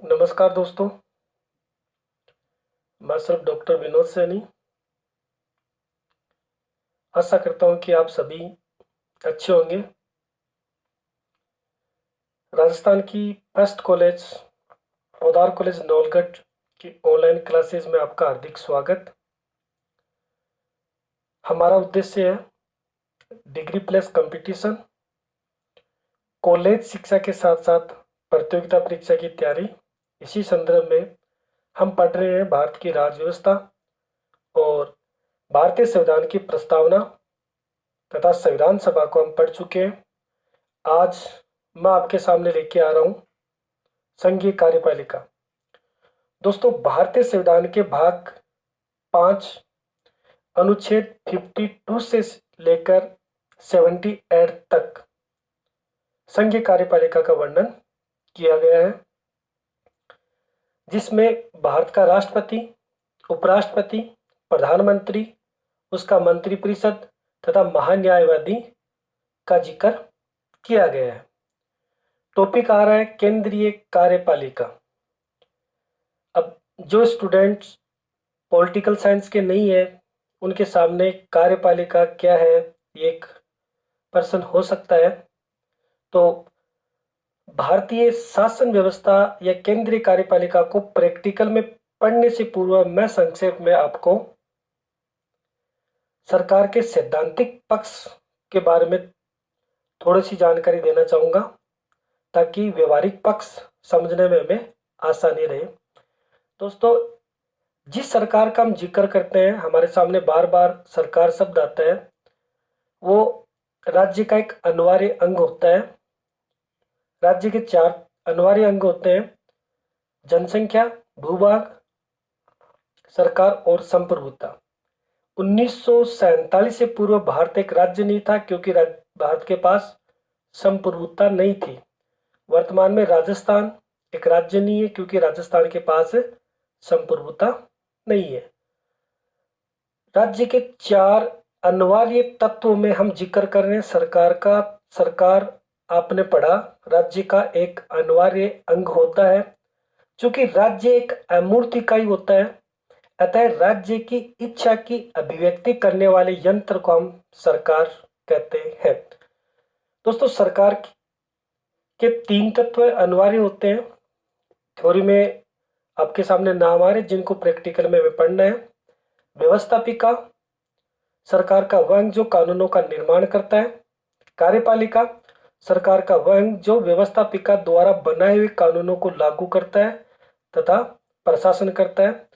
नमस्कार दोस्तों। मैं सिर्फ डॉक्टर विनोद सैनी। आशा करता हूँ कि आप सभी अच्छे होंगे। राजस्थान की best college Poddar college Naulgarh की ऑनलाइन क्लासेस में आपका हार्दिक स्वागत। हमारा उद्देश्य है डिग्री प्लस कंपटीशन, कॉलेज शिक्षा के साथ साथ प्रतियोगिता परीक्षा की तैयारी। इसी संदर्भ में हम पढ़ रहे हैं भारत की राज्य व्यवस्था और भारतीय संविधान की प्रस्तावना तथा संविधान सभा को हम पढ़ चुके हैं। आज मैं आपके सामने लेके आ रहा हूँ संघीय कार्यपालिका। दोस्तों, भारतीय संविधान के भाग 5 अनुच्छेद 52 से लेकर 78 तक संघीय कार्यपालिका का वर्णन किया गया है, जिसमें भारत का राष्ट्रपति, उपराष्ट्रपति, प्रधानमंत्री, उसका मंत्रिपरिषद तथा महान्यायवादी का जिक्र किया गया है। टॉपिक आ रहा है केंद्रीय कार्यपालिका। अब जो स्टूडेंट्स पॉलिटिकल साइंस के नहीं है, उनके सामने कार्यपालिका क्या है ये एक प्रश्न हो सकता है। तो भारतीय शासन व्यवस्था या केंद्रीय कार्यपालिका को प्रैक्टिकल में पढ़ने से पूर्व मैं संक्षेप में आपको सरकार के सैद्धांतिक पक्ष के बारे में थोड़ी सी जानकारी देना चाहूँगा, ताकि व्यवहारिक पक्ष समझने में हमें आसानी रहे। दोस्तों, जिस सरकार का हम जिक्र करते हैं, हमारे सामने बार बार सरकार शब्द आता है, वो राज्य का एक अनिवार्य अंग होता है। राज्य के 4 अनिवार्य अंग होते हैं: जनसंख्या, भूभाग, सरकार और संप्रभुता। 1947 से पूर्व भारत एक राज्य नहीं था, क्योंकि भारत के पास संप्रभुता नहीं थी। वर्तमान में राजस्थान एक राज्य नहीं है, क्योंकि राजस्थान के पास संप्रभुता नहीं है। राज्य के 4 अनिवार्य तत्वों में हम जिक्र कर रहे हैं सरकार का। सरकार आपने पढ़ा, राज्य का एक अनिवार्य अंग होता है। चूंकि राज्य एक अमूर्त इकाई होता है, अतः राज्य की इच्छा की अभिव्यक्ति करने वाले यंत्र को हम सरकार कहते हैं। दोस्तों, सरकार के 3 तत्व अनिवार्य होते हैं। थ्योरी में आपके सामने नाम आ रहे, जिनको प्रैक्टिकल में पढ़ना है। व्यवस्थापिका, सरकार का वह अंग जो कानूनों का निर्माण करता है। कार्यपालिका, सरकार का वह अंग जो व्यवस्थापिका द्वारा बनाए हुए कानूनों को लागू करता है तथा प्रशासन करता है।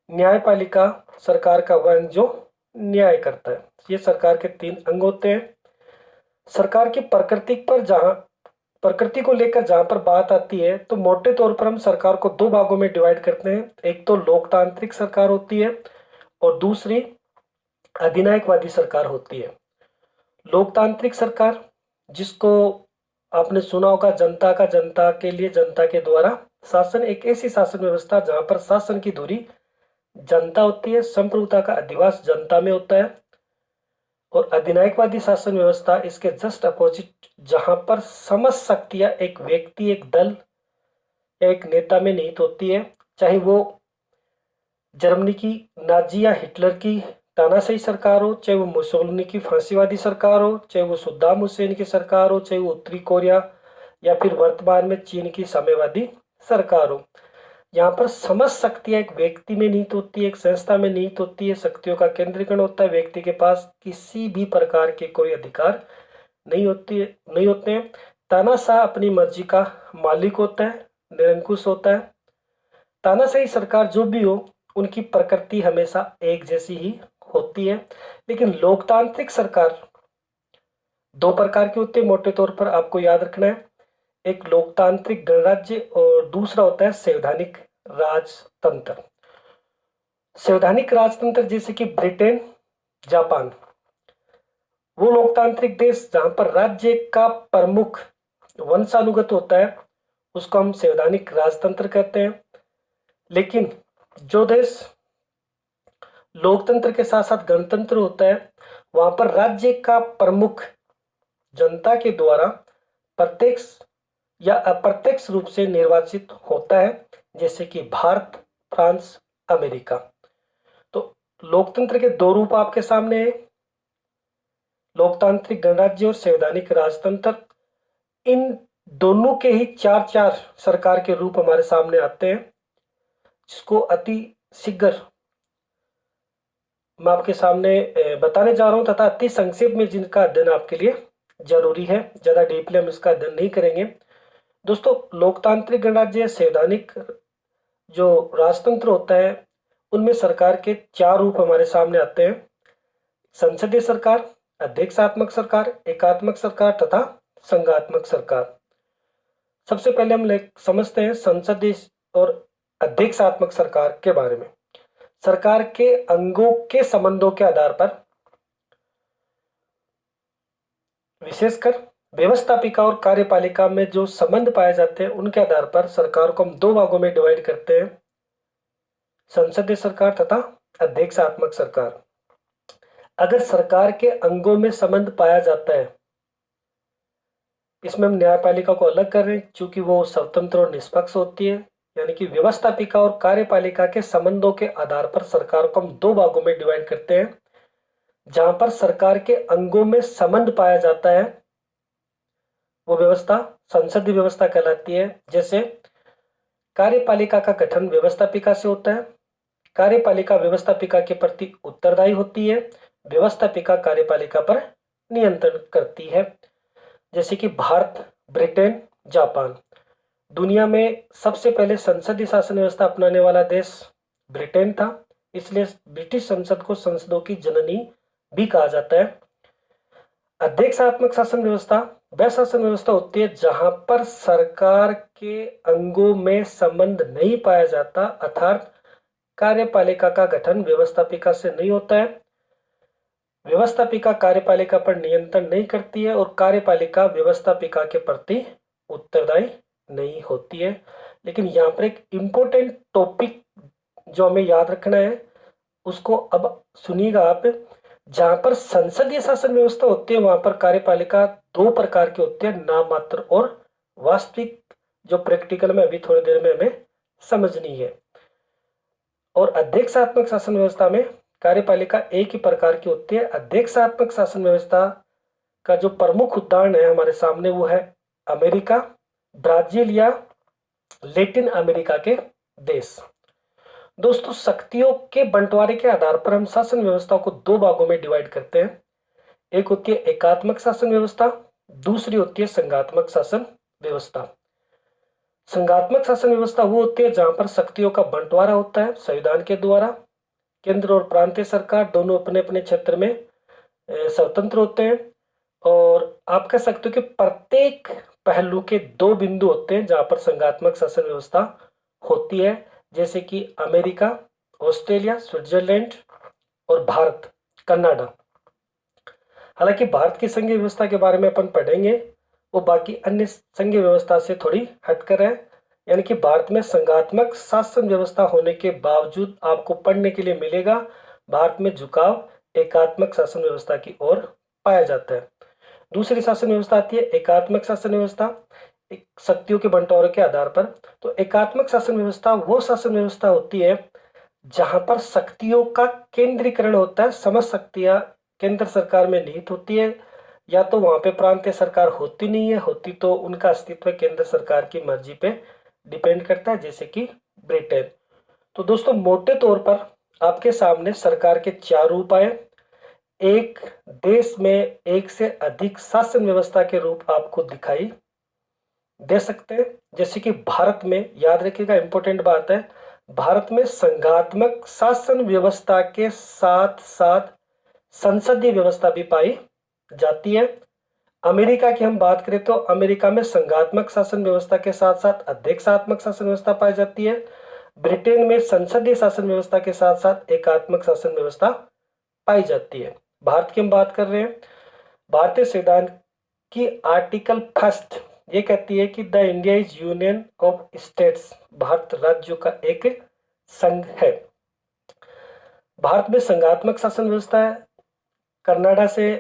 न्यायपालिका, सरकार का वह अंग जो न्याय करता है। ये सरकार के 3 अंग होते हैं। सरकार की प्रकृति को लेकर जहां पर बात आती है, तो मोटे तौर पर हम सरकार को 2 भागों में डिवाइड करते हैं। एक तो लोकतांत्रिक सरकार होती है और दूसरी अधिनायकवादी सरकार होती है। लोकतांत्रिक सरकार, जिसको आपने सुना होगा जनता का, जनता के लिए, जनता के द्वारा शासन, एक ऐसी शासन व्यवस्था जहां पर शासन की धुरी जनता होती है, संप्रभुता का अधिवास जनता में होता है। और अधिनायकवादी शासन व्यवस्था इसके जस्ट अपोजिट, जहां पर समस्त शक्तियां एक व्यक्ति, एक दल, एक नेता में निहित होती है। चाहे वो जर्मनी की नाजी या हिटलर की तानाशाही सरकार हो, चाहे वो मुसोलिनी की फांसीवादी सरकार हो, चाहे वो सद्दाम हुसैन की सरकार हो, चाहे वो उत्तरी कोरिया या फिर वर्तमान में चीन की साम्यवादी सरकार हो। यहाँ पर समस्त शक्तियां एक व्यक्ति में निहित होती है, एक संस्था में निहित होती है। शक्तियों का केंद्रीकरण होता है। व्यक्ति के पास किसी भी प्रकार के कोई अधिकार नहीं होते हैं। तानाशाह अपनी मर्जी का मालिक होता है, निरंकुश होता है। तानाशाही सरकार जो भी हो, उनकी प्रकृति हमेशा एक जैसी ही होती है। लेकिन लोकतांत्रिक सरकार 2 प्रकार की होती है, मोटे तौर पर आपको याद रखना है। एक लोकतांत्रिक गणराज्य और दूसरा होता है संवैधानिक राजतंत्र। संवैधानिक राजतंत्र जैसे कि ब्रिटेन, जापान, वो लोकतांत्रिक देश जहां पर राज्य का प्रमुख वंशानुगत होता है, उसको हम संवैधानिक राजतंत्र कहते हैं। लेकिन जो देश लोकतंत्र के साथ साथ गणतंत्र होता है, वहां पर राज्य का प्रमुख जनता के द्वारा प्रत्यक्ष या अप्रत्यक्ष रूप से निर्वाचित होता है। जैसे कि भारत, फ्रांस, अमेरिका। तो लोकतंत्र के दो रूप आपके सामने है, लोकतांत्रिक गणराज्य और संवैधानिक राजतंत्र। इन दोनों के ही चार चार सरकार के रूप हमारे सामने आते हैं, जिसको अति शीघ्र मैं आपके सामने बताने जा रहा हूं, तथा अति संक्षेप में जिनका अध्ययन आपके लिए जरूरी है। ज्यादा डीपली हम इसका अध्ययन नहीं करेंगे। दोस्तों, लोकतांत्रिक गणराज्य, संवैधानिक जो राजतंत्र होता है, उनमें सरकार के चार रूप हमारे सामने आते हैं: संसदीय सरकार, अध्यक्षात्मक सरकार, एकात्मक सरकार तथा संघात्मक सरकार। सबसे पहले हम समझते हैं संसदीय और अध्यक्षात्मक सरकार के बारे में। सरकार के अंगों के संबंधों के आधार पर, विशेषकर व्यवस्थापिका और कार्यपालिका में जो संबंध पाए जाते हैं, उनके आधार पर सरकार को हम दो भागों में डिवाइड करते हैं: संसदीय सरकार तथा अध्यक्षात्मक सरकार। अगर सरकार के अंगों में संबंध पाया जाता है, इसमें हम न्यायपालिका को अलग कर रहे हैं, क्योंकि वो स्वतंत्र और निष्पक्ष होती है। यानी कि व्यवस्थापिका और कार्यपालिका के संबंधों के आधार पर सरकार को हम दो भागों में डिवाइड करते हैं। जहां पर सरकार के अंगों में संबंध पाया जाता है, वो व्यवस्था संसदीय व्यवस्था कहलाती है। जैसे कार्यपालिका का गठन व्यवस्थापिका से होता है, कार्यपालिका व्यवस्थापिका के प्रति उत्तरदायी होती है, व्यवस्थापिका कार्यपालिका पर नियंत्रण करती है। जैसे कि भारत, ब्रिटेन, जापान। दुनिया में सबसे पहले संसदीय शासन व्यवस्था अपनाने वाला देश ब्रिटेन था, इसलिए ब्रिटिश संसद को संसदों की जननी भी कहा जाता है। अध्यक्षात्मक शासन व्यवस्था वह शासन व्यवस्था होती है जहां पर सरकार के अंगों में संबंध नहीं पाया जाता, अर्थात कार्यपालिका का गठन व्यवस्थापिका से नहीं होता है, व्यवस्थापिका कार्यपालिका पर नियंत्रण नहीं करती है और कार्यपालिका व्यवस्थापिका के प्रति उत्तरदायी नहीं होती है। लेकिन यहाँ पर एक इम्पोर्टेंट टॉपिक जो हमें याद रखना है, उसको अब सुनिएगा आप। जहां पर संसदीय शासन व्यवस्था होती है, वहां पर कार्यपालिका दो प्रकार की होती है: नाम मात्र और वास्तविक, जो प्रैक्टिकल में अभी थोड़ी देर में हमें समझनी है। और अध्यक्षात्मक शासन व्यवस्था में कार्यपालिका एक ही प्रकार की होती है। अध्यक्षात्मक शासन व्यवस्था का जो प्रमुख उदाहरण है हमारे सामने, वो है अमेरिका, ब्राजील या लैटिन अमेरिका के देश। दोस्तों, शक्तियों के बंटवारे के आधार पर हम शासन व्यवस्था को दो भागों में डिवाइड करते हैं। एक होती है एकात्मक शासन व्यवस्था, दूसरी होती है संघात्मक शासन व्यवस्था। संघात्मक शासन व्यवस्था वो होती है जहां पर शक्तियों का बंटवारा होता है संविधान के द्वारा। केंद्र और प्रांतीय सरकार दोनों अपने अपने क्षेत्र में स्वतंत्र होते हैं, और आप कह सकते हो कि प्रत्येक पहलू के दो बिंदु होते हैं जहां पर संघात्मक शासन व्यवस्था होती है, जैसे कि अमेरिका, ऑस्ट्रेलिया, स्विट्जरलैंड और भारत, कनाडा। हालांकि भारत की संघीय व्यवस्था के बारे में अपन पढ़ेंगे, वो बाकी अन्य संघीय व्यवस्था से थोड़ी हटकर है। यानी कि भारत में संघात्मक शासन व्यवस्था होने के बावजूद आपको पढ़ने के लिए मिलेगा, भारत में झुकाव एकात्मक शासन व्यवस्था की ओर पाया जाता है। दूसरी शासन व्यवस्था आती है एकात्मक शासन व्यवस्था, शक्तियों के बंटवारे के आधार पर। तो एकात्मक शासन व्यवस्था वो शासन व्यवस्था होती है जहां पर शक्तियों का केंद्रीकरण होता है, समस्त शक्तियां केंद्र सरकार में निहित होती है, या तो वहां पे प्रांतीय सरकार होती नहीं है, होती तो उनका अस्तित्व केंद्र सरकार की मर्जी पे डिपेंड करता है, जैसे कि ब्रिटेन। तो दोस्तों, मोटे तौर पर आपके सामने सरकार के चार रूप आए। एक देश में एक से अधिक शासन व्यवस्था के रूप आपको दिखाई दे सकते हैं, जैसे कि भारत में, याद रखिएगा इंपॉर्टेंट बात है, भारत में संघात्मक शासन व्यवस्था के साथ साथ संसदीय व्यवस्था भी पाई जाती है। अमेरिका की हम बात करें तो अमेरिका में संघात्मक शासन व्यवस्था के साथ साथ अध्यक्षात्मक शासन व्यवस्था पाई जाती है। ब्रिटेन में संसदीय शासन व्यवस्था के साथ साथ एकात्मक शासन व्यवस्था पाई जाती है। भारत की हम बात कर रहे हैं, भारतीय संविधान की आर्टिकल 1 ये कहती है कि the India is union of states, Bharat राज्यों का एक संघ है। भारत में संघात्मक शासन व्यवस्था है, कनाडा से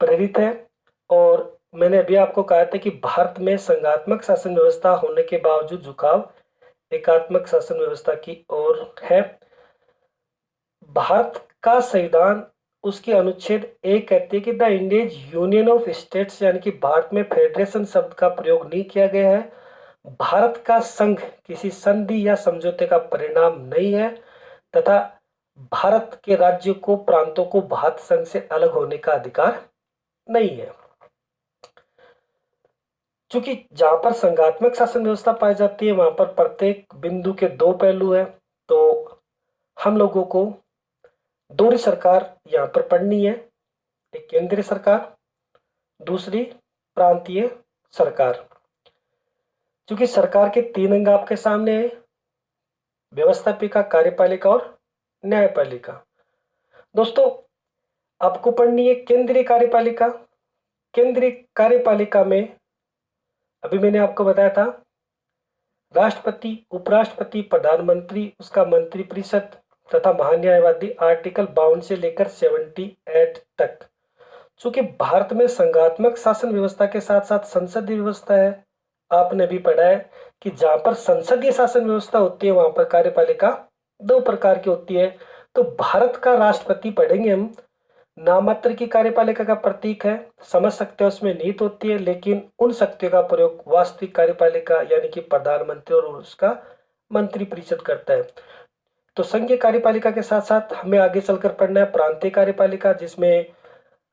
प्रेरित है, और मैंने अभी आपको कहा था कि भारत में संघात्मक शासन व्यवस्था होने के बावजूद झुकाव एकात्मक शासन व्यवस्था की ओर है। भारत का संविधान उसकी अनुच्छेद 1 कहती है कि the Indian union of states, यानी कि भारत में फेडरेशन शब्द का प्रयोग नहीं किया गया है। भारत का संघ किसी संधि या समझौते का परिणाम नहीं है तथा भारत के राज्यों को, प्रांतों को भारत संघ से अलग होने का अधिकार नहीं है। क्योंकि जहां पर संघात्मक शासन व्यवस्था पाई जाती है वहां पर प्रत्येक बिंदु के दो पहलू है। तो हम लोगों को दोहरी सरकार यहां पर पढ़नी है, एक केंद्रीय सरकार, दूसरी प्रांतीय सरकार। क्योंकि सरकार के 3 अंग आपके सामने है, व्यवस्थापिका, कार्यपालिका और न्यायपालिका। दोस्तों आपको पढ़नी है केंद्रीय कार्यपालिका। केंद्रीय कार्यपालिका में अभी मैंने आपको बताया था राष्ट्रपति, उपराष्ट्रपति, प्रधानमंत्री, उसका मंत्रिपरिषद तथा महान्यायवादी आर्टिकल 52 से लेकर 78 तक। चूंकि भारत में संघात्मक शासन व्यवस्था के साथ साथ संसदीय व्यवस्था है, आपने भी पढ़ा है कि जहां पर संसदीय शासन व्यवस्था होती है वहां पर कार्यपालिका 2 प्रकार की होती है। तो भारत का राष्ट्रपति पढ़ेंगे हम, नामात्र की कार्यपालिका का प्रतीक है, समझ सकते हो उसमें निहित होती है, लेकिन उन शक्तियों का प्रयोग वास्तविक कार्यपालिका यानी कि प्रधानमंत्री और उसका मंत्रिपरिषद करता है। तो संघीय कार्यपालिका के साथ साथ हमें आगे चलकर पढ़ना है प्रांतीय कार्यपालिका, जिसमें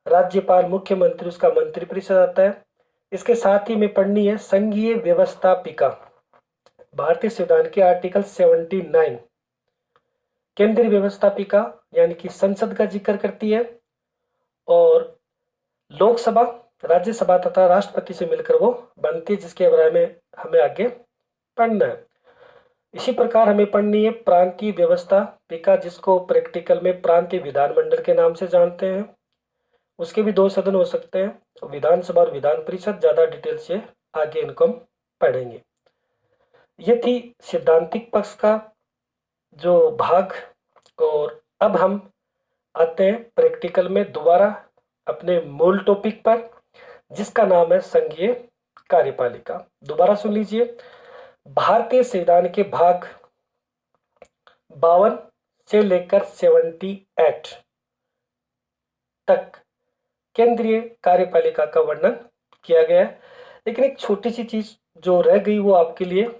राज्यपाल, मुख्यमंत्री, उसका मंत्रिपरिषद आता है। इसके साथ ही में पढ़नी है संघीय व्यवस्थापिका। भारतीय संविधान के आर्टिकल 79 केंद्रीय व्यवस्थापिका यानी कि संसद का जिक्र करती है और लोकसभा, राज्यसभा तथा राष्ट्रपति से मिलकर वो बनती है, जिसके बारे में हमें आगे पढ़ना है। इसी प्रकार हमें पढ़नी है प्रांतीय व्यवस्थापिका, जिसको प्रैक्टिकल में प्रांतीय विधानमंडल के नाम से जानते हैं। उसके भी 2 सदन हो सकते हैं, विधानसभा और विधान परिषद। ज्यादा डिटेल से आगे इनको हम पढ़ेंगे। ये थी सिद्धांतिक पक्ष का जो भाग, और अब हम आते हैं प्रैक्टिकल में दोबारा अपने मूल टॉपिक पर, जिसका नाम है संघीय कार्यपालिका। दोबारा सुन लीजिए, भारतीय संविधान के भाग 52 से लेकर 78 तक केंद्रीय कार्यपालिका का वर्णन किया गया है। लेकिन एक छोटी सी चीज जो रह गई वो आपके लिए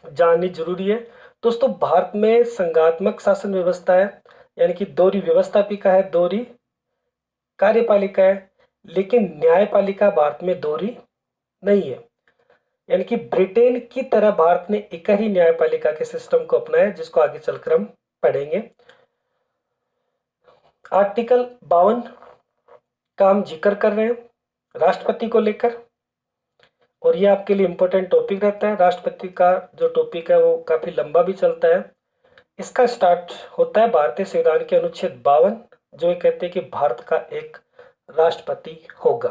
जाननी जरूरी है। दोस्तों भारत में संघात्मक शासन व्यवस्था है, यानी कि दोहरी व्यवस्थापिका है, दोहरी कार्यपालिका है, लेकिन न्यायपालिका भारत में दोहरी नहीं है। यानी कि ब्रिटेन की तरह भारत ने एक ही न्यायपालिका के सिस्टम को अपनाया, जिसको आगे चलकर हम पढ़ेंगे। आर्टिकल 52 का हम जिक्र कर रहे हैं राष्ट्रपति को लेकर, और ये आपके लिए इंपॉर्टेंट टॉपिक रहता है। राष्ट्रपति का जो टॉपिक है वो काफी लंबा भी चलता है। इसका स्टार्ट होता है भारतीय संविधान के अनुच्छेद 52, जो ये कहते हैं कि भारत का एक राष्ट्रपति होगा।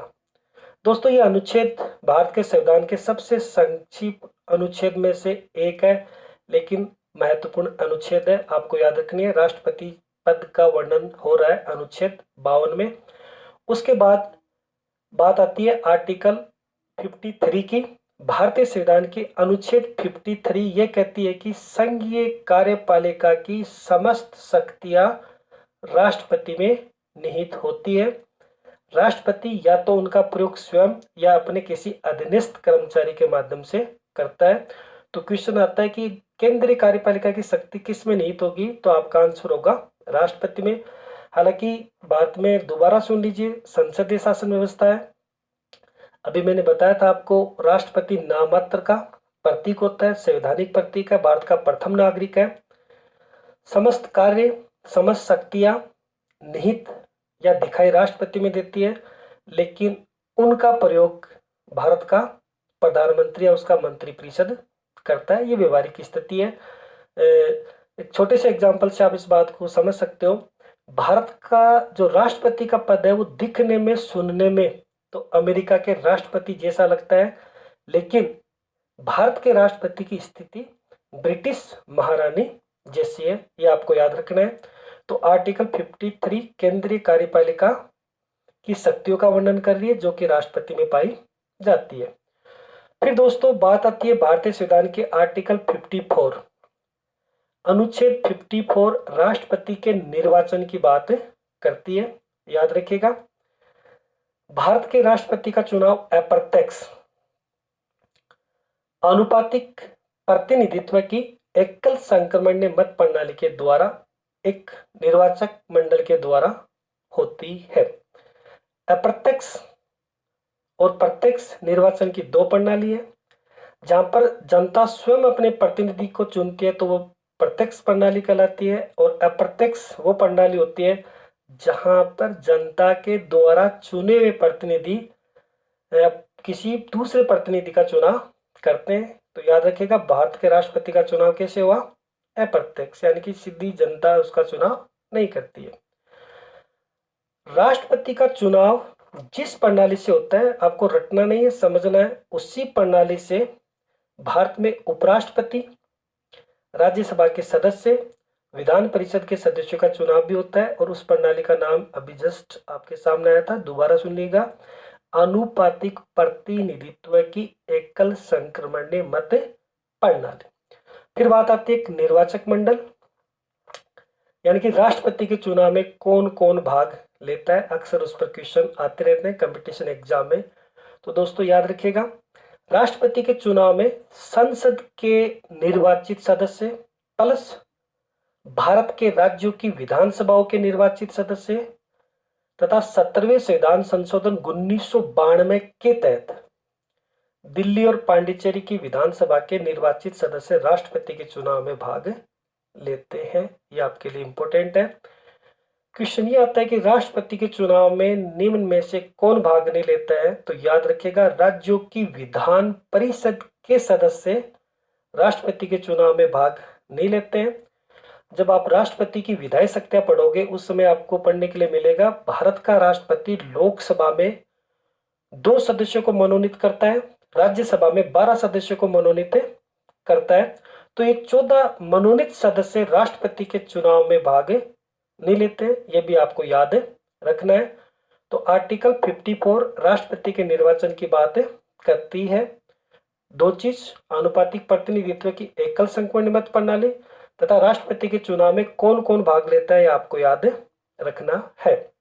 दोस्तों ये अनुच्छेद भारत के संविधान के सबसे संक्षिप्त अनुच्छेद में से एक है, लेकिन महत्वपूर्ण अनुच्छेद है। आपको याद रखनी है, राष्ट्रपति पद का वर्णन हो रहा है अनुच्छेद 52 में। उसके बाद बात आती है आर्टिकल 53 की। भारतीय संविधान की अनुच्छेद 53 ये कहती है कि संघीय कार्यपालिका की समस्त शक्तियां राष्ट्रपति में निहित होती है। राष्ट्रपति या तो उनका प्रयोग स्वयं या अपने किसी अधीनस्थ कर्मचारी के माध्यम से करता है। तो क्वेश्चन आता है कि केंद्रीय कार्यपालिका की शक्ति किस में निहित होगी, तो आपका आंसर होगा राष्ट्रपति में। हालांकि भारत में, दोबारा सुन लीजिए, संसदीय शासन व्यवस्था है। अभी मैंने बताया था आपको, राष्ट्रपति नाममात्र का प्रतीक होता है, संवैधानिक प्रतीक है, भारत का प्रथम नागरिक है। समस्त कार्य, समस्त शक्तियां निहित या दिखाई राष्ट्रपति में देती है, लेकिन उनका प्रयोग भारत का प्रधानमंत्री या उसका मंत्रिपरिषद करता है। ये व्यवहारिक स्थिति है। एक छोटे से एग्जांपल से आप इस बात को समझ सकते हो। भारत का जो राष्ट्रपति का पद है वो दिखने में, सुनने में तो अमेरिका के राष्ट्रपति जैसा लगता है, लेकिन भारत के राष्ट्रपति की स्थिति ब्रिटिश महारानी जैसी है। ये आपको याद रखना है। तो आर्टिकल 53 केंद्रीय कार्यपालिका की शक्तियों का वर्णन कर रही है, जो कि राष्ट्रपति में पाई जाती है। फिर दोस्तों बात आती है भारतीय संविधान के आर्टिकल 54, अनुच्छेद 54 राष्ट्रपति के निर्वाचन की बात करती है। याद रखिएगा, भारत के राष्ट्रपति का चुनाव अप्रत्यक्ष आनुपातिक प्रतिनिधित्व की एकल संक्रमणीय मत प्रणाली के द्वारा एक निर्वाचक मंडल के द्वारा होती है। अप्रत्यक्ष और प्रत्यक्ष निर्वाचन की दो प्रणाली है। जहां पर जनता स्वयं अपने प्रतिनिधि को चुनती है तो वो प्रत्यक्ष प्रणाली कहलाती है, और अप्रत्यक्ष वो प्रणाली होती है जहां पर जनता के द्वारा चुने हुए प्रतिनिधि किसी दूसरे प्रतिनिधि का चुनाव करते हैं। तो याद रखिएगा, भारत के राष्ट्रपति का चुनाव कैसे हुआ? अप्रत्यक्ष, यानी कि सीधी जनता उसका चुनाव नहीं करती है। राष्ट्रपति का चुनाव जिस प्रणाली से होता है, आपको रटना नहीं है, समझना है, उसी प्रणाली से भारत में उपराष्ट्रपति, राज्यसभा के सदस्य, विधान परिषद के सदस्यों का चुनाव भी होता है, और उस प्रणाली का नाम अभी जस्ट आपके सामने आया था, दोबारा सुन लीजिएगा, आनुपातिक प्रतिनिधित्व की एकल संक्रमणीय मत प्रणाली। फिर बात आती है एक निर्वाचक मंडल, यानी कि राष्ट्रपति के चुनाव में कौन कौन भाग लेता है। अक्सर उस पर क्वेश्चन आते रहते हैं कंपटीशन एग्जाम में। तो दोस्तों याद रखिएगा, राष्ट्रपति के चुनाव में संसद के निर्वाचित सदस्य प्लस भारत के राज्यों की विधानसभाओं के निर्वाचित सदस्य तथा 17वें संविधान संशोधन 1992 के तहत दिल्ली और पांडिचेरी की विधानसभा के निर्वाचित सदस्य राष्ट्रपति के चुनाव में भाग लेते हैं। यह आपके लिए इंपॉर्टेंट है। क्वेश्चन ये आता है कि राष्ट्रपति के चुनाव में निम्न में से कौन भाग नहीं लेता है। तो याद रखिएगा, राज्यों की विधान परिषद के सदस्य राष्ट्रपति के चुनाव में भाग नहीं लेते हैं। जब आप राष्ट्रपति की विधायी शक्तियां पढ़ोगे उस समय आपको पढ़ने के लिए मिलेगा, भारत का राष्ट्रपति लोकसभा में 2 सदस्यों को मनोनीत करता है, राज्यसभा में 12 सदस्यों को मनोनीत करता है। तो ये 14 मनोनीत सदस्य राष्ट्रपति के चुनाव में भाग नहीं लेते, ये भी आपको याद रखना है। तो आर्टिकल 54 राष्ट्रपति के निर्वाचन की बात करती है। 2 चीज, आनुपातिक प्रतिनिधित्व की एकल संक्रमणीय मत प्रणाली तथा राष्ट्रपति के चुनाव में कौन कौन भाग लेता है, आपको याद रखना है।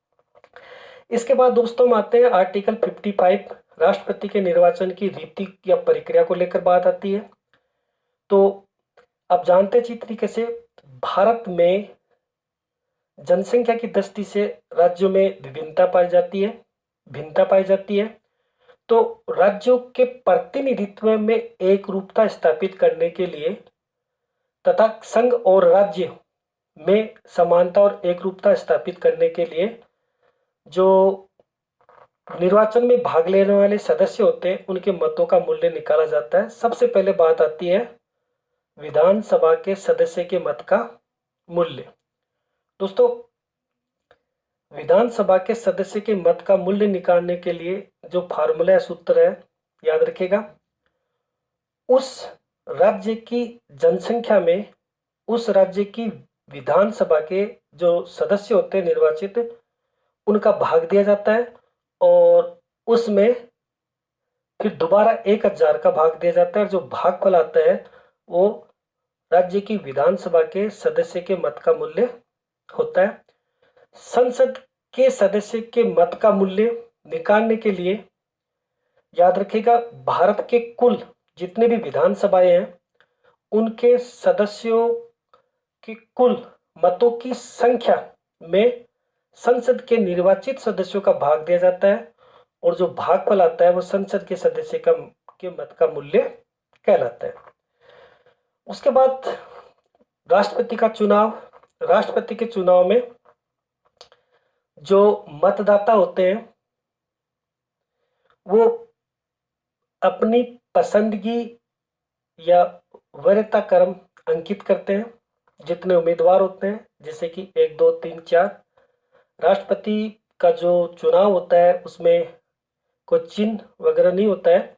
इसके बाद दोस्तों हम आते हैं आर्टिकल 55 राष्ट्रपति के निर्वाचन की रीति या प्रक्रिया को लेकर बात आती है। तो आप जानते हैं तरीके से भारत में जनसंख्या की दृष्टि से राज्यों में भिन्नता पाई जाती है। तो राज्यों के प्रतिनिधित्व में एक रूपता स्थापित करने के लिए तथा संघ और राज्य में समानता और एक रूपता स्थापित करने के लिए जो निर्वाचन में भाग लेने वाले सदस्य होते हैं उनके मतों का मूल्य निकाला जाता है। सबसे पहले बात आती है विधानसभा के सदस्य के मत का मूल्य। दोस्तों, विधानसभा के सदस्य के मत का मूल्य निकालने के लिए जो फार्मूला या सूत्र है, याद रखिएगा, उस राज्य की जनसंख्या में उस राज्य की विधानसभा के जो सदस्य होते हैं निर्वाचित, उनका भाग दिया जाता है और उसमें फिर दोबारा 1000 का भाग दिया जाता है। और जो भागफल आता है वो राज्य की विधानसभा के सदस्य के मत का मूल्य होता है। संसद के सदस्य के मत का मूल्य निकालने के लिए याद रखिएगा, भारत के कुल जितने भी विधानसभाएं हैं उनके सदस्यों की कुल मतों की संख्या में संसद के निर्वाचित सदस्यों का भाग दिया जाता है, और जो भागफल आता है वो संसद के सदस्य के मत का मूल्य कहलाता है। उसके बाद राष्ट्रपति के चुनाव में जो मतदाता होते हैं वो अपनी पसंदगी या वरीयता क्रम अंकित करते हैं। जितने उम्मीदवार होते हैं, जैसे कि 1 2 3 4, राष्ट्रपति का जो चुनाव होता है उसमें कोई चिन्ह वगैरह नहीं होता है,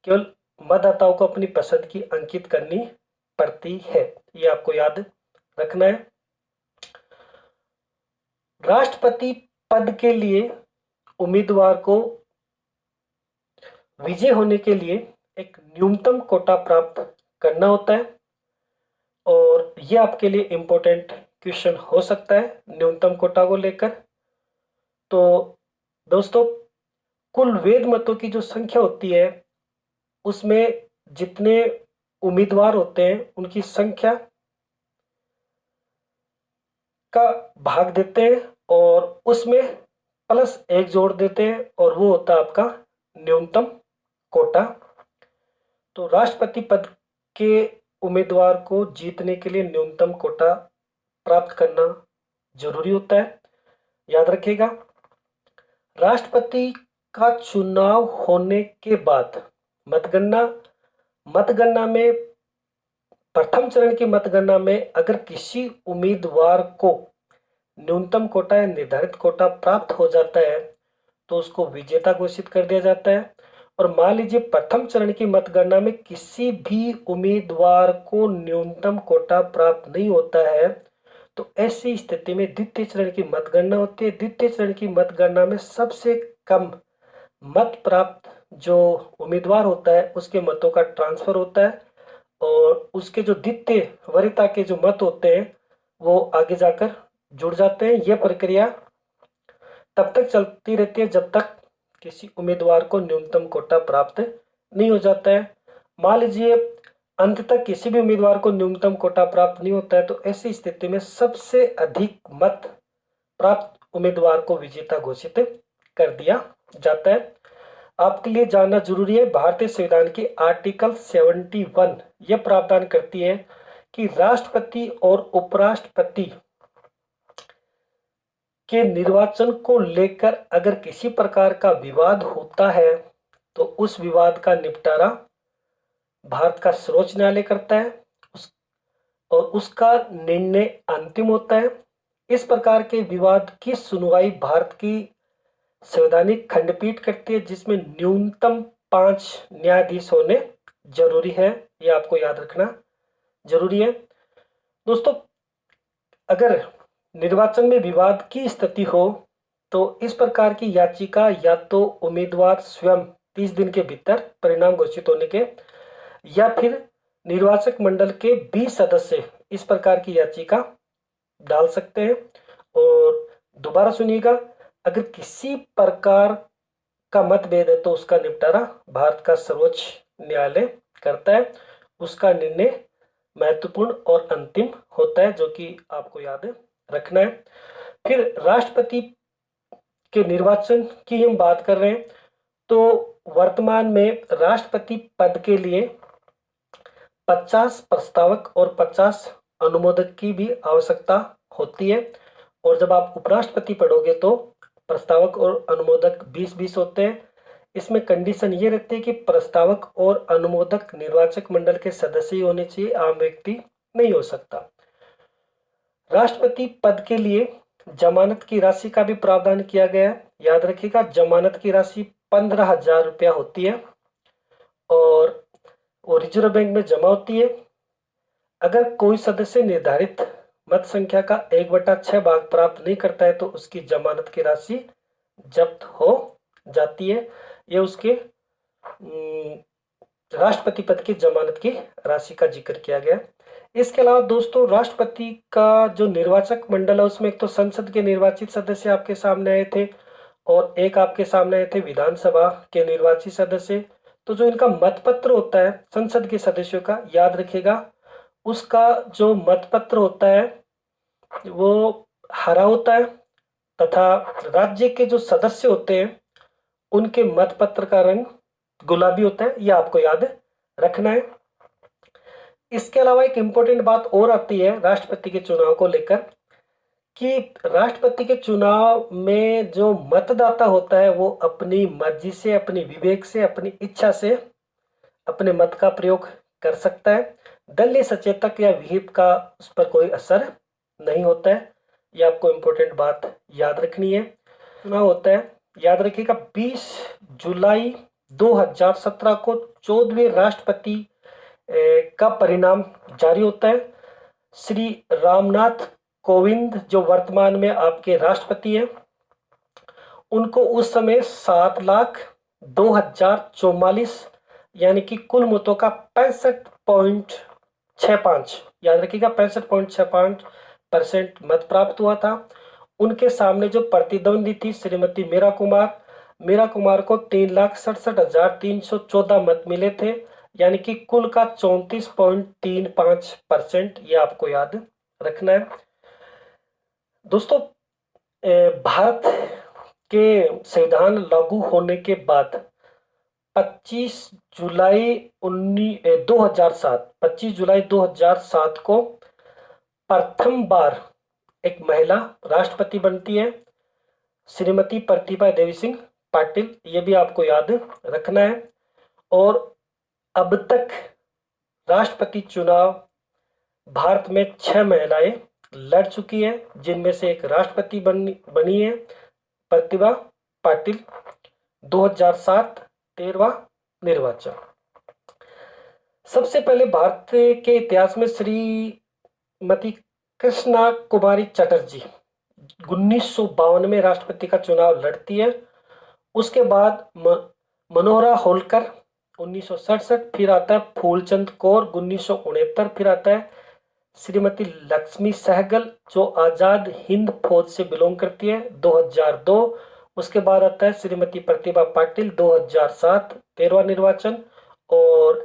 केवल मतदाताओं को अपनी पसंद की अंकित करनी पड़ती है। ये आपको याद रखना है। राष्ट्रपति पद के लिए उम्मीदवार को विजय होने के लिए एक न्यूनतम कोटा प्राप्त करना होता है। और ये आपके लिए इम्पोर्टेंट क्वेश्चन हो सकता है न्यूनतम कोटा को लेकर। तो दोस्तों, कुल वेद मतों की जो संख्या होती है उसमें जितने उम्मीदवार होते हैं उनकी संख्या का भाग देते हैं और उसमें प्लस एक जोड़ देते हैं और वो होता है आपका न्यूनतम कोटा। तो राष्ट्रपति पद के उम्मीदवार को जीतने के लिए न्यूनतम कोटा प्राप्त करना जरूरी होता है। याद रखिएगा, राष्ट्रपति का चुनाव होने के बाद मतगणना में प्रथम चरण की मतगणना में अगर किसी उम्मीदवार को न्यूनतम कोटा या निर्धारित कोटा प्राप्त हो जाता है तो उसको विजेता घोषित कर दिया जाता है। और मान लीजिए प्रथम चरण की मतगणना में किसी भी उम्मीदवार को न्यूनतम कोटा प्राप्त नहीं होता है तो ऐसी स्थिति में द्वितीय चरण की मतगणना होती है। द्वितीय चरण की मतगणना में सबसे कम मत प्राप्त जो उम्मीदवार होता है उसके मतों का ट्रांसफर होता है और उसके जो द्वितीय वरीयता के जो मत होते हैं वो आगे जाकर जुड़ जाते हैं। यह प्रक्रिया तब तक चलती रहती है जब तक किसी उम्मीदवार को न्यूनतम कोटा प्राप्त नहीं हो जाता है। मान लीजिए अंत तक किसी भी उम्मीदवार को न्यूनतम कोटा प्राप्त नहीं होता है तो ऐसी स्थिति में सबसे अधिक मत प्राप्त उम्मीदवार को विजेता घोषित कर दिया जाता है। आपके लिए जानना जरूरी है, भारतीय संविधान की आर्टिकल 71 यह प्रावधान करती है कि राष्ट्रपति और उपराष्ट्रपति के निर्वाचन को लेकर अगर किसी प्रकार का विवाद होता है तो उस विवाद का निपटारा भारत का सर्वोच्च न्यायालय करता है और उसका निर्णय अंतिम होता है। इस प्रकार के विवाद की सुनवाई भारत की संवैधानिक खंडपीठ करती है जिसमें न्यूनतम 5 न्यायाधीश होने जरूरी है। यह आपको याद रखना जरूरी है। दोस्तों, अगर निर्वाचन में विवाद की स्थिति हो तो इस प्रकार की याचिका या तो उम्मीदवार स्वयं 30 दिन के भीतर परिणाम घोषित होने के या फिर निर्वाचक मंडल के 20 सदस्य इस प्रकार की याचिका डाल सकते हैं। और दोबारा सुनिएगा, अगर किसी प्रकार का मतभेद है तो उसका निपटारा भारत का सर्वोच्च न्यायालय करता है। उसका निर्णय महत्वपूर्ण और अंतिम होता है जो कि आपको याद रखना है। फिर राष्ट्रपति के निर्वाचन की हम बात कर रहे हैं तो वर्तमान में राष्ट्रपति पद के लिए 50 प्रस्तावक और 50 अनुमोदक की भी आवश्यकता होती है। और जब आप उपराष्ट्रपति पढ़ोगे तो प्रस्तावक और अनुमोदक 20-20 होते हैं। इसमें कंडीशन ये रहती है कि प्रस्तावक और अनुमोदक निर्वाचक मंडल के सदस्य ही होने चाहिए, आम व्यक्ति नहीं हो सकता। राष्ट्रपति पद के लिए जमानत की राशि का भी प्रावधान किया गया है। याद रखिएगा, जमानत की राशि 15,000 रुपया होती है और वो रिजर्व बैंक में जमा होती है। अगर कोई सदस्य निर्धारित मत संख्या का 1/6 भाग प्राप्त नहीं करता है तो उसकी जमानत की राशि जब्त हो जाती है। ये उसके राष्ट्रपति पद की जमानत की राशि का जिक्र किया गया। इसके अलावा दोस्तों, राष्ट्रपति का जो निर्वाचक मंडल है उसमें एक तो संसद के निर्वाचित सदस्य आपके सामने आए थे और एक आपके सामने आए थे विधानसभा के निर्वाचित सदस्य। तो जो इनका मतपत्र होता है संसद के सदस्यों का, याद रखिएगा उसका जो मतपत्र होता है वो हरा होता है तथा राज्य के जो सदस्य होते हैं उनके मतपत्र का रंग गुलाबी होता है। यह आपको याद रखना है। इसके अलावा एक इंपॉर्टेंट बात और आती है राष्ट्रपति के चुनाव को लेकर कि राष्ट्रपति के चुनाव में जो मतदाता होता है वो अपनी मर्जी से, अपनी विवेक से, अपनी इच्छा से अपने मत का प्रयोग कर सकता है। दलीय सचेतक या विहिप का उस पर कोई असर नहीं होता है। यह आपको इम्पोर्टेंट बात याद रखनी है। चुनाव होता है, याद रखिएगा, 20 जुलाई 2017 को 14वें राष्ट्रपति का परिणाम जारी होता है। श्री रामनाथ कोविंद जो वर्तमान में आपके राष्ट्रपति हैं उनको उस समय 7,02,044 यानी कि कुल मतों का 65.65, याद रखिएगा 65.65% मत प्राप्त हुआ था। उनके सामने जो प्रतिद्वंदी थी श्रीमती मीरा कुमार को 3,67,314 मत मिले थे, यानी कि कुल का 34.35%। ये आपको याद रखना है दोस्तों। भारत के संविधान लागू होने के बाद 25 जुलाई 2007 को प्रथम बार एक महिला राष्ट्रपति बनती है, श्रीमती प्रतिभा देवी सिंह पाटिल। ये भी आपको याद रखना है। और अब तक राष्ट्रपति चुनाव भारत में 6 महिलाएं लड़ चुकी है, जिनमें से एक राष्ट्रपति बनी है प्रतिभा पाटिल। 2007 13वां निर्वाचन। सबसे पहले भारत के इतिहास में श्रीमती कृष्णा कुमारी चटर्जी 1952 में राष्ट्रपति का चुनाव लड़ती है। उसके बाद मनोहरा होलकर 1967, फिर आता है फूलचंद कौर 1969, फिर आता है श्रीमती लक्ष्मी सहगल जो आजाद हिंद फौज से बिलोंग करती है 2002। उसके बाद आता है श्रीमती प्रतिभा पाटिल 2007 13वां निर्वाचन। और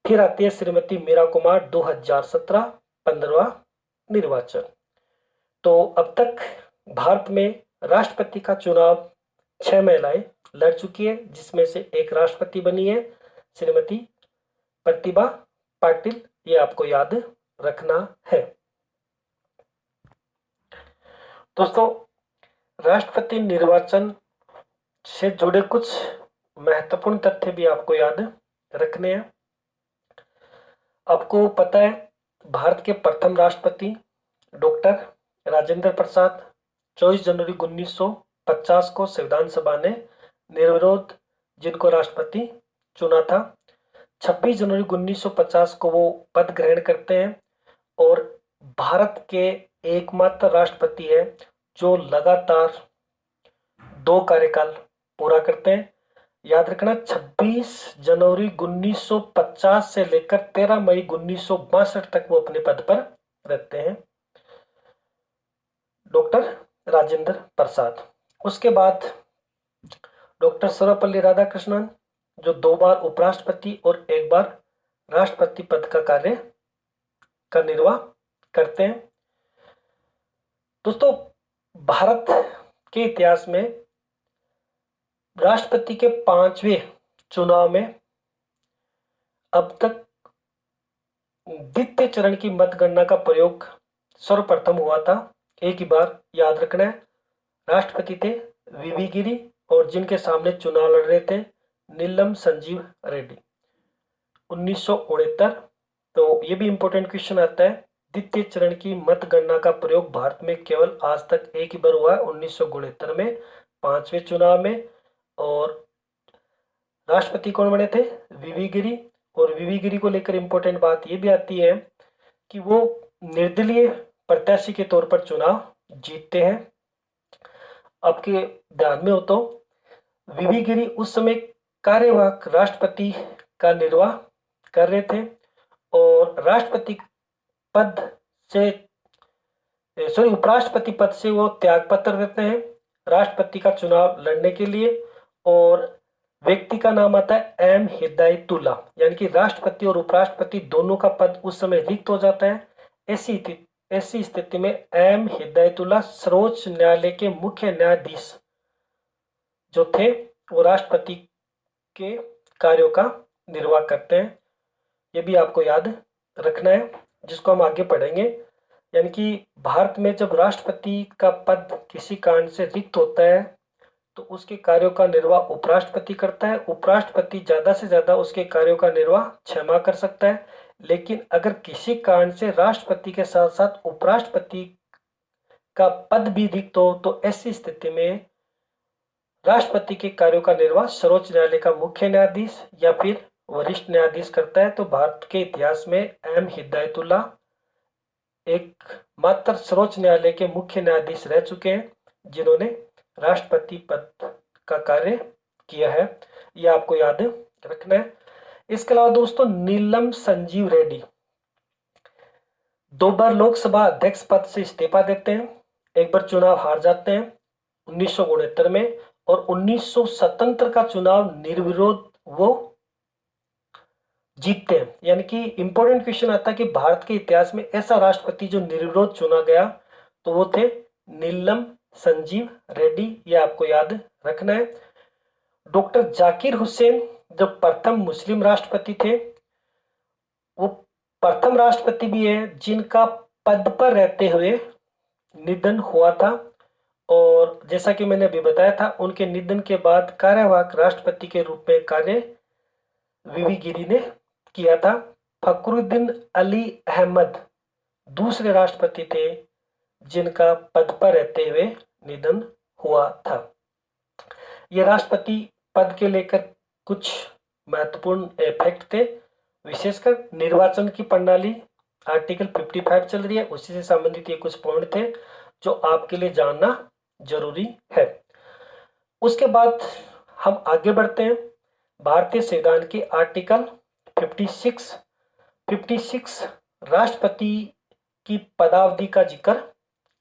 फिर आती है श्रीमती मीरा कुमार 2017 15वां निर्वाचन। तो अब तक भारत में राष्ट्रपति का चुनाव 6 महिलाएं लड़ चुकी है, जिसमें से एक राष्ट्रपति बनी है श्रीमती प्रतिभा पाटिल। ये आपको याद रखना है दोस्तों। राष्ट्रपति निर्वाचन से जुड़े कुछ महत्वपूर्ण तथ्य भी आपको याद रखने हैं। आपको पता है भारत के प्रथम राष्ट्रपति डॉक्टर राजेंद्र प्रसाद 24 जनवरी 1950 को संविधान सभा ने निर्विरोध जिनको राष्ट्रपति चुना था। 26 जनवरी 1950 को वो पद ग्रहण करते हैं और भारत के एकमात्र राष्ट्रपति है जो लगातार 2 कार्यकाल पूरा करते हैं। याद रखना 26 जनवरी 1950 से लेकर 13 मई 1962 तक वो अपने पद पर रहते हैं डॉक्टर राजेंद्र प्रसाद। उसके बाद डॉक्टर सर्वपल्ली राधाकृष्णन जो 2 बार उपराष्ट्रपति और 1 बार राष्ट्रपति पद का कार्य का निर्वाह करते हैं। दोस्तों भारत के इतिहास में राष्ट्रपति के 5वें चुनाव में अब तक द्वितीय चरण की मतगणना का प्रयोग सर्वप्रथम हुआ था। एक ही बार याद रखना है, राष्ट्रपति थे वीवी गिरी और जिनके सामने चुनाव लड़ रहे थे नीलम संजीव रेड्डी 1969। तो ये भी इंपॉर्टेंट क्वेश्चन आता है, द्वितीय चरण की मतगणना का प्रयोग भारत में केवल आज तक एक ही बार हुआ है 1969 में 5वें चुनाव में। और राष्ट्रपति कौन बने थे? वीवी गिरी। और वीवी गिरी को लेकर इंपॉर्टेंट बात ये भी आती है कि वो निर्दलीय प्रत्याशी के तौर पर चुनाव जीतते हैं। आपके ध्यान में हो तो वीवी गिरी उस समय कार्यवाहक राष्ट्रपति का निर्वाह कर रहे थे और राष्ट्रपति पद से उपराष्ट्रपति पद से वो त्यागपत्र देते हैं राष्ट्रपति का चुनाव लड़ने के लिए। और व्यक्ति का नाम आता है एम हिदायतुल्ला, यानी कि राष्ट्रपति और उपराष्ट्रपति दोनों का पद उस समय रिक्त हो जाता है। ऐसी स्थिति में एम हिदायतुल्ला सर्वोच्च न्यायालय के मुख्य न्यायाधीश जो थे वो राष्ट्रपति के कार्यों का निर्वाह करते हैं। ये भी आपको याद रखना है, जिसको हम आगे पढ़ेंगे। यानी कि भारत में जब राष्ट्रपति का पद किसी कारण से रिक्त होता है तो उसके कार्यों का निर्वाह उपराष्ट्रपति करता है। उपराष्ट्रपति ज्यादा से ज्यादा उसके कार्यों का निर्वाह 6 माह कर सकता है। लेकिन अगर किसी कारण से राष्ट्रपति के साथ साथ उपराष्ट्रपति का पद भी रिक्त हो तो ऐसी स्थिति में राष्ट्रपति के कार्यों का निर्वाह सर्वोच्च न्यायालय का मुख्य न्यायाधीश या फिर वरिष्ठ न्यायाधीश करता है। तो भारत के इतिहास में एम हिदायतुल्ला एक मात्र सर्वोच्च न्यायालय के मुख्य न्यायाधीश रह चुके हैं जिन्होंने राष्ट्रपति पद का कार्य किया है। यह आपको याद रखना है। इसके अलावा दोस्तों नीलम संजीव रेड्डी 2 बार लोकसभा अध्यक्ष पद से इस्तीफा देते हैं, एक बार चुनाव हार जाते हैं 1969 में, और 1977 का चुनाव निर्विरोध वो जीतते हैं। यानी कि इंपॉर्टेंट क्वेश्चन आता है कि भारत के इतिहास में ऐसा राष्ट्रपति जो निर्विरोध चुना गया, तो वो थे नीलम संजीव रेड्डी, ये आपको याद रखना है। डॉक्टर जाकिर हुसैन जो प्रथम मुस्लिम राष्ट्रपति थे, वो प्रथम राष्ट्रपति भी है जिनका पद पर रहते हुए निधन हुआ था, और जैसा कि मैंने अभी बताया था उनके निधन के बाद कार्यवाहक राष्ट्रपति के रूप में कार्य वीवी गिरी ने किया था। फखरुद्दीन अली अहमद दूसरे राष्ट्रपति थे जिनका पद पर रहते हुए निधन हुआ था। ये राष्ट्रपति पद के लेकर कुछ महत्वपूर्ण फैक्ट थे, विशेषकर निर्वाचन की प्रणाली आर्टिकल 55 चल रही है, उसी से संबंधित ये कुछ पॉइंट थे जो आपके लिए जानना जरूरी है। उसके बाद हम आगे बढ़ते हैं। भारतीय संविधान की आर्टिकल 56 राष्ट्रपति की पदावधि का जिक्र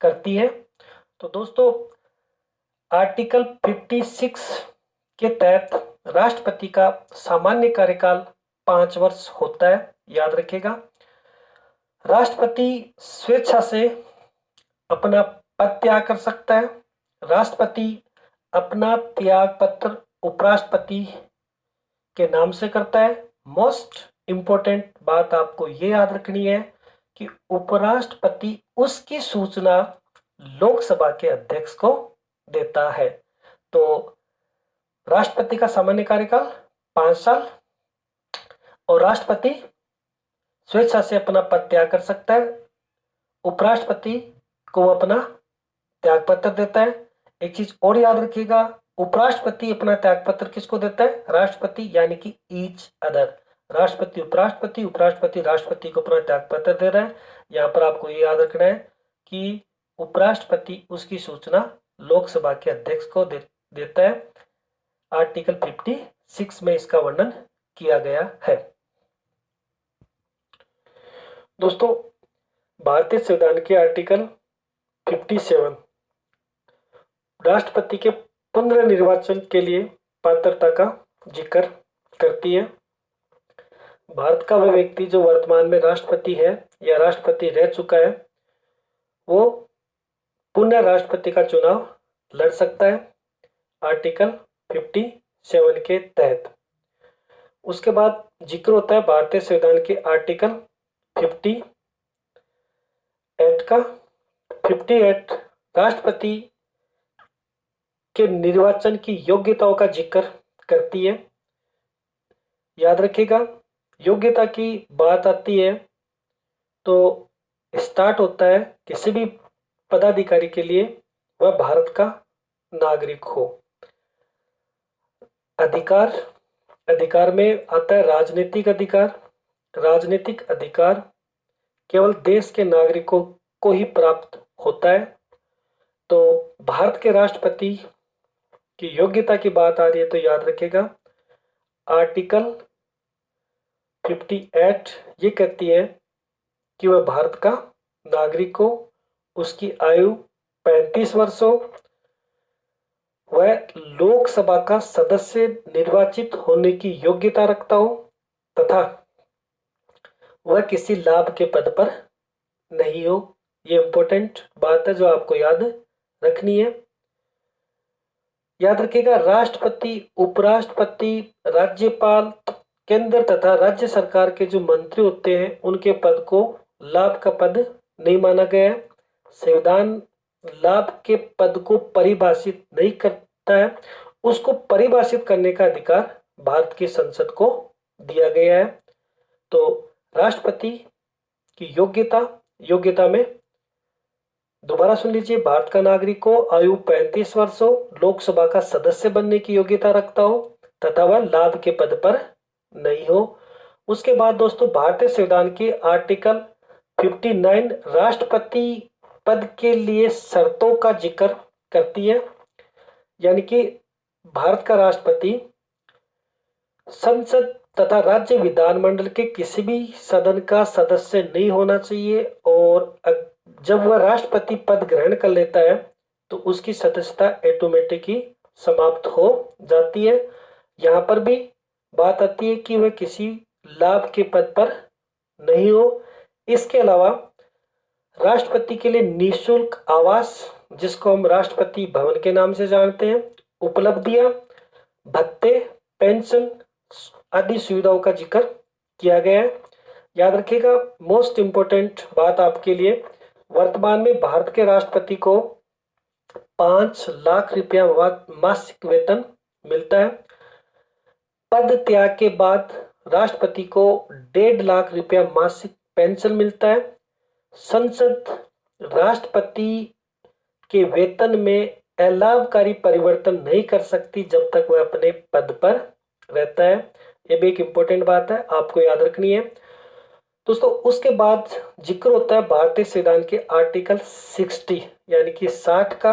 करती है। तो दोस्तों आर्टिकल 56 के तहत राष्ट्रपति का सामान्य कार्यकाल 5 वर्ष होता है, याद रखिएगा। राष्ट्रपति स्वेच्छा से अपना पद त्याग कर सकता है। राष्ट्रपति अपना त्याग पत्र उपराष्ट्रपति के नाम से करता है। मोस्ट इंपॉर्टेंट बात आपको ये याद रखनी है कि उपराष्ट्रपति उसकी सूचना लोकसभा के अध्यक्ष को देता है। तो राष्ट्रपति का सामान्य कार्यकाल 5 साल, और राष्ट्रपति स्वेच्छा से अपना पद त्याग कर सकता है। उपराष्ट्रपति को अपना त्याग पत्र देता है। एक चीज और याद रखिएगा, उपराष्ट्रपति अपना त्याग पत्र किसको देता है? राष्ट्रपति, यानी कि ईच अदर। राष्ट्रपति उपराष्ट्रपति, उपराष्ट्रपति राष्ट्रपति को अपना त्याग पत्र दे रहा है। यहाँ पर आपको ये याद रखना है कि उपराष्ट्रपति उसकी सूचना लोकसभा के अध्यक्ष को देता है। आर्टिकल 56 में इसका वर्णन किया गया है। दोस्तों भारतीय संविधान के आर्टिकल 57 राष्ट्रपति के पुनर्निर्वाचन के लिए पात्रता का जिक्र करती है। भारत का वह व्यक्ति जो वर्तमान में राष्ट्रपति है या राष्ट्रपति रह चुका है, वो पुनः राष्ट्रपति का चुनाव लड़ सकता है आर्टिकल 57 के तहत। उसके बाद जिक्र होता है भारतीय संविधान के आर्टिकल 58 का। 58 राष्ट्रपति के निर्वाचन की योग्यताओं का जिक्र करती है। याद रखिएगा, योग्यता की बात आती है तो स्टार्ट होता है किसी भी पदाधिकारी के लिए वह भारत का नागरिक हो। अधिकार में आता है राजनीतिक अधिकार। राजनीतिक अधिकार केवल देश के नागरिकों को ही प्राप्त होता है। तो भारत के राष्ट्रपति की योग्यता की बात आ रही है तो याद रखिएगा आर्टिकल 58 ये कहती है कि वह भारत का नागरिक हो, उसकी आयु 35 वर्ष हो, वह लोकसभा का सदस्य निर्वाचित होने की योग्यता रखता हो, तथा वह किसी लाभ के पद पर नहीं हो। ये इंपॉर्टेंट बात है जो आपको याद रखनी है। याद रखिएगा राष्ट्रपति, उपराष्ट्रपति, राज्यपाल, केंद्र तथा राज्य सरकार के जो मंत्री होते हैं उनके पद को लाभ का पद नहीं माना गया है। संविधान लाभ के पद को परिभाषित नहीं करता है, उसको परिभाषित करने का अधिकार भारत की संसद को दिया गया है। तो राष्ट्रपति की योग्यता में दोबारा सुन लीजिए, भारत का नागरिक हो, आयु 35 वर्ष हो, लोकसभा का सदस्य बनने की योग्यता रखता हो तथा वह लाभ के पद पर नहीं हो। उसके बाद दोस्तों भारतीय संविधान के आर्टिकल 59 राष्ट्रपति पद के लिए शर्तों का जिक्र करती है। यानी कि भारत का राष्ट्रपति संसद तथा राज्य विधानमंडल के किसी भी सदन का सदस्य नहीं होना चाहिए, और जब वह राष्ट्रपति पद ग्रहण कर लेता है तो उसकी सदस्यता ऑटोमेटिक ही समाप्त हो जाती है। यहाँ पर भी बात आती है कि वह किसी लाभ के पद पर नहीं हो। इसके अलावा राष्ट्रपति के लिए निःशुल्क आवास, जिसको हम राष्ट्रपति भवन के नाम से जानते हैं, उपलब्धियां, भत्ते, पेंशन आदि सुविधाओं का जिक्र किया गया है। याद रखिएगा, मोस्ट इंपोर्टेंट बात आपके लिए, वर्तमान में भारत के राष्ट्रपति को 5 लाख रुपया मासिक वेतन मिलता है। पद त्याग के बाद राष्ट्रपति को 1.5 लाख रुपया मासिक पेंशन मिलता है। संसद राष्ट्रपति के वेतन में अलाभकारी परिवर्तन नहीं कर सकती जब तक वह अपने पद पर रहता है। यह भी एक इंपॉर्टेंट बात है, आपको याद रखनी है दोस्तों। उसके बाद जिक्र होता है भारतीय संविधान के आर्टिकल 60 यानी कि 60 का।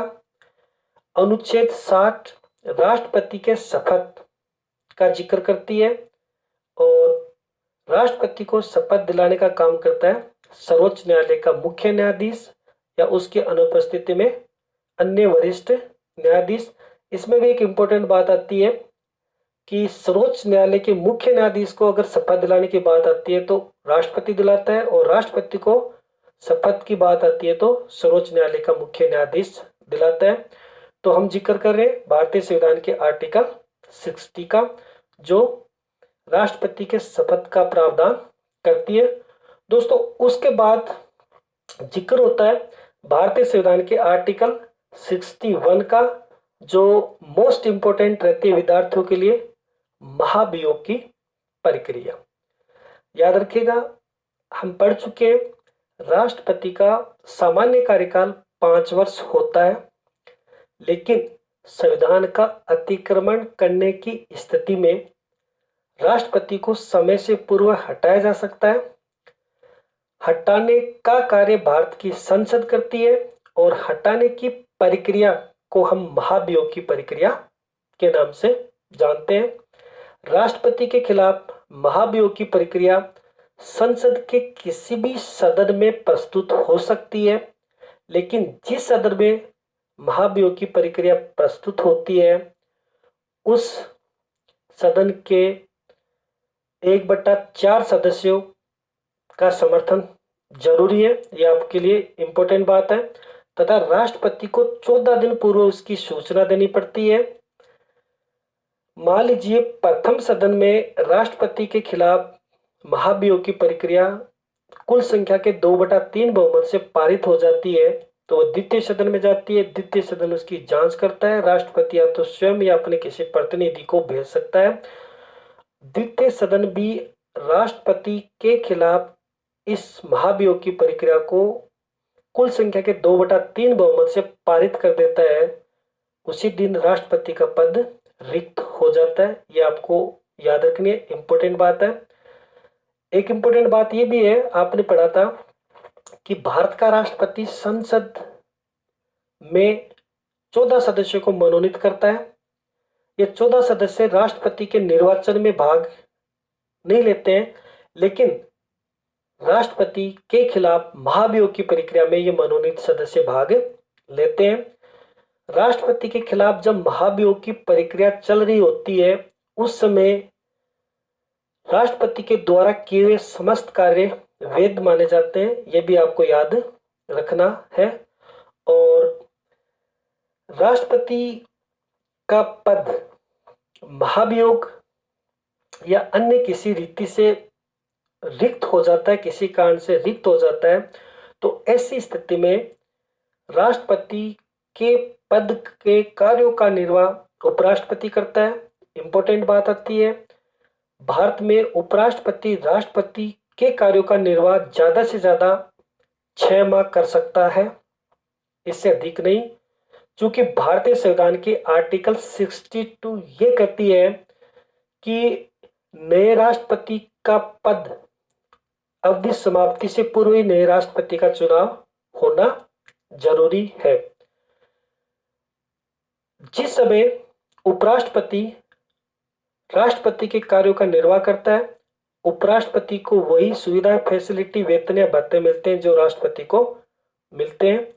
अनुच्छेद 60 राष्ट्रपति के शपथ का जिक्र करती है, और राष्ट्रपति को शपथ दिलाने का काम करता है सर्वोच्च न्यायालय का मुख्य न्यायाधीश या उसके अनुपस्थिति में अन्य वरिष्ठ न्यायाधीश। इसमें भी एक इंपॉर्टेंट बात आती है कि सर्वोच्च न्यायालय के मुख्य न्यायाधीश को अगर शपथ दिलाने की बात आती है तो राष्ट्रपति दिलाता है, और राष्ट्रपति को शपथ की बात आती है तो सर्वोच्च न्यायालय का मुख्य न्यायाधीश दिलाता है। तो हम जिक्र कर रहे हैं भारतीय संविधान के आर्टिकल 60 का, जो राष्ट्रपति के शपथ का प्रावधान करती है दोस्तों। उसके बाद जिक्र होता है भारतीय संविधान के आर्टिकल 61 का, जो मोस्ट इंपोर्टेंट रहती है विद्यार्थियों के लिए, महाभियोग की प्रक्रिया। याद रखिएगा, हम पढ़ चुके हैं राष्ट्रपति का सामान्य कार्यकाल 5 वर्ष होता है, लेकिन संविधान का अतिक्रमण करने की स्थिति में राष्ट्रपति को समय से पूर्व हटाया जा सकता है। हटाने का कार्य भारत की संसद करती है, और हटाने की प्रक्रिया को हम महाभियोग की प्रक्रिया के नाम से जानते हैं। राष्ट्रपति के खिलाफ महाभियोग की प्रक्रिया संसद के किसी भी सदन में प्रस्तुत हो सकती है, लेकिन जिस सदन में महाभियोग की प्रक्रिया प्रस्तुत होती है उस सदन के 1/4 सदस्यों का समर्थन जरूरी है। यह आपके लिए इंपॉर्टेंट बात है। तथा राष्ट्रपति को 14 दिन पूर्व उसकी सूचना देनी पड़ती है। मान लीजिए प्रथम सदन में राष्ट्रपति के खिलाफ महाभियोग की प्रक्रिया कुल संख्या के 2/3 बहुमत से पारित हो जाती है, तो वह द्वितीय सदन में जाती है। द्वितीय सदन उसकी जांच करता है। राष्ट्रपति या तो स्वयं या अपने किसी प्रतिनिधि को भेज सकता है। द्वितीय सदन भी राष्ट्रपति के खिलाफ इस महाभियोग की प्रक्रिया को कुल संख्या के 2/3 बहुमत से पारित कर देता है। उसी दिन राष्ट्रपति का पद रिक्त हो जाता है। यह आपको याद रखनी है, इंपॉर्टेंट बात है। एक इंपॉर्टेंट बात यह भी है, आपने पढ़ा था कि भारत का राष्ट्रपति संसद में 14 सदस्यों को मनोनीत करता है। ये 14 सदस्य राष्ट्रपति के निर्वाचन में भाग नहीं लेते हैं, लेकिन राष्ट्रपति के खिलाफ महाभियोग की प्रक्रिया में ये मनोनीत सदस्य भाग लेते हैं। राष्ट्रपति के खिलाफ जब महाभियोग की प्रक्रिया चल रही होती है उस समय राष्ट्रपति के द्वारा किए हुए समस्त कार्य वैध माने जाते हैं। यह भी आपको याद रखना है। और राष्ट्रपति का पद महाभियोग या अन्य किसी रीति से रिक्त हो जाता है, किसी कारण से रिक्त हो जाता है, तो ऐसी स्थिति में राष्ट्रपति के पद के कार्यों का निर्वाह उपराष्ट्रपति करता है। इंपॉर्टेंट बात आती है, भारत में उपराष्ट्रपति राष्ट्रपति के कार्यों का निर्वाह ज्यादा से ज्यादा 6 माह कर सकता है, इससे अधिक नहीं। क्योंकि भारतीय संविधान के आर्टिकल 62 ये कहती है कि नए राष्ट्रपति का पद अवधि समाप्ति से पूर्व ही नए राष्ट्रपति का चुनाव होना जरूरी है। जिस समय उपराष्ट्रपति राष्ट्रपति के कार्यों का निर्वाह करता है। उपराष्ट्रपति को वही सुविधा, फैसिलिटी, वेतन या भत्ते मिलते हैं जो राष्ट्रपति को मिलते हैं।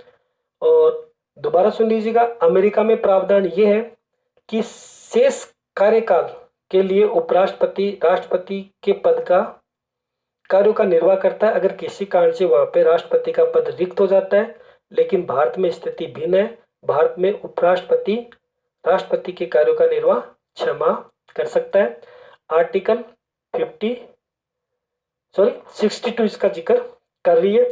और दोबारा सुन लीजिएगा, अमेरिका में प्रावधान ये है कि शेष कार्यकाल के लिए उपराष्ट्रपति राष्ट्रपति के पद का कार्यों का निर्वाह करता है अगर किसी कारण से वहां पे राष्ट्रपति का पद रिक्त हो जाता है। लेकिन भारत में स्थिति भिन्न है। भारत में उपराष्ट्रपति राष्ट्रपति के कार्यों का निर्वाह क्षमा कर सकता है। आर्टिकल 62 इसका जिक्र कर रही है।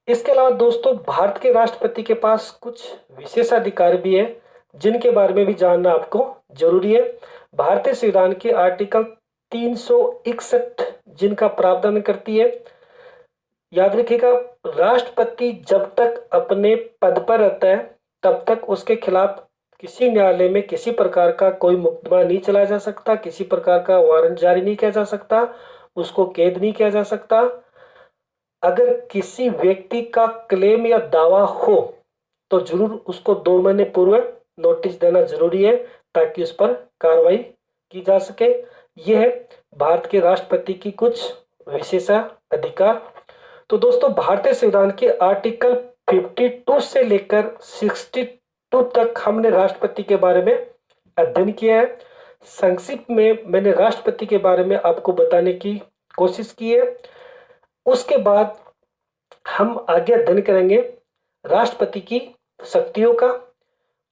इसके अलावा दोस्तों, भारत के राष्ट्रपति के पास कुछ विशेषाधिकार भी है जिनके बारे में भी जानना आपको जरूरी है। भारतीय संविधान के आर्टिकल 361 जिनका प्रावधान करती है, याद रखिएगा, राष्ट्रपति जब तक अपने पद पर रहता है तब तक उसके खिलाफ किसी न्यायालय में किसी प्रकार का कोई मुकदमा नहीं चलाया जा सकता, किसी प्रकार का वारंट जारी नहीं किया जा सकता, उसको कैद नहीं किया जा सकता। अगर किसी व्यक्ति का क्लेम या दावा हो तो जरूर उसको 2 महीने पूर्व नोटिस देना जरूरी है ताकि उस पर कार्रवाई की जा सके। यह है भारत के राष्ट्रपति की कुछ विशेषाधिकार। तो दोस्तों, भारतीय संविधान के आर्टिकल 52 से लेकर 62 तक हमने राष्ट्रपति के बारे में अध्ययन किया है। संक्षिप्त में मैंने राष्ट्रपति के बारे में आपको बताने की कोशिश की है। उसके बाद हम आगे अध्ययन करेंगे राष्ट्रपति की शक्तियों का,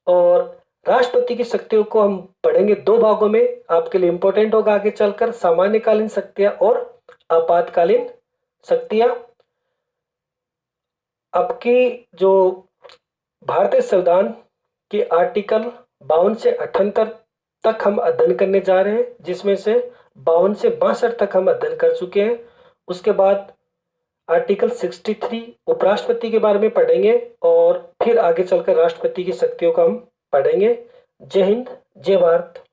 और राष्ट्रपति की शक्तियों को हम पढ़ेंगे 2 भागों में। आपके लिए इंपॉर्टेंट होगा आगे चलकर सामान्यकालीन शक्तियां और आपातकालीन शक्तियां। आपकी जो भारतीय संविधान के आर्टिकल 52 से 78 तक हम अध्ययन करने जा रहे हैं, जिसमें से 52 से 62 तक हम अध्ययन कर चुके हैं। उसके बाद आर्टिकल 63 उपराष्ट्रपति के बारे में पढ़ेंगे और फिर आगे चलकर राष्ट्रपति की शक्तियों को हम पढ़ेंगे। जय हिंद, जय भारत।